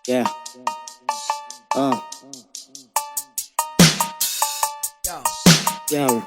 Yeah. Yo.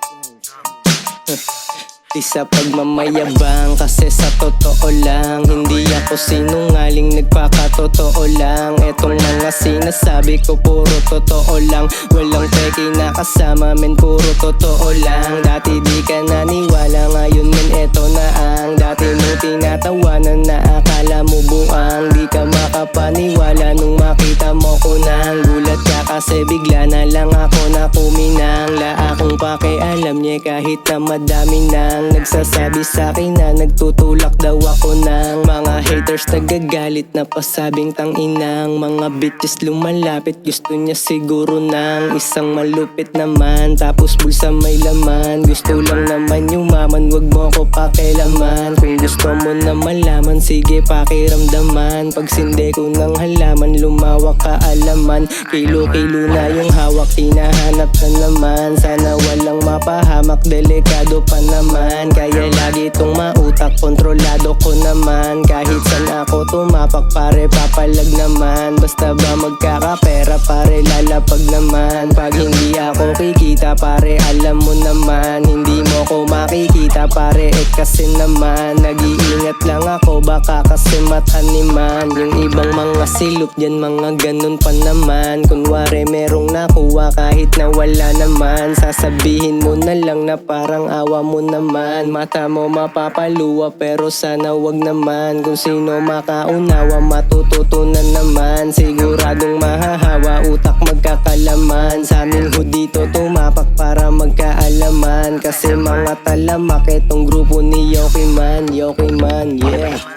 Di sa pagmamayabang, kasi sa totoo lang hindi ako sinungaling, nagpakatotoo lang. Etong mga sinasabi ko puro totoo lang. Walang peke na kasama men, puro totoo lang. Dati di ka naniwala, ngayon men eto na ang dati mong tinatawanan na akala mo buang. Di ka makapaniwala nung makita mo ko nang gulat ka, kasi bigla na lang ako na kuminang. La akong pakialam niya kahit na madami nang nagsasabi sa'kin na nagtutulak daw ako ng mga haters, nagagalit na pasabing tanginang. Mga bitches lumalapit, gusto niya siguro ng isang malupit naman, tapos bulsa may laman. Gusto lang naman yumaman, wag mo ko pakialaman. Kung gusto mo na malaman, sige pakiramdaman. Pag sindi ko ng halaman, lumawak kaalaman. Kilo-kilo na yung hawak, hinahanap ka naman. Sana walang mapahamak, delikado pa naman. Kaya lagi tong mautak, kontrolado ko naman. Kahit saan ako tumapak, pare papalag naman. Basta ba magkakapera, pare lalapag naman. Pag hindi ako kikita, pare alam mo naman. Hindi mo ko makikita, pare kasi naman nag-iingat lang ako, baka kasi mataniman. Yung ibang mga silop dyan, mga ganun pa naman. Kunwari merong nakuha kahit na wala naman. Sasabihin mo na lang na parang awa mo naman. Mata mo mapapaluwa pero sana wag naman. Kung sino makaunawa, matututunan naman. Siguradong mahahawa, utak magkakalaman. Sa amin ho dito tumapak para magkaalaman. Kasi mga talamak itong grupo ni Yoki Man, yeah.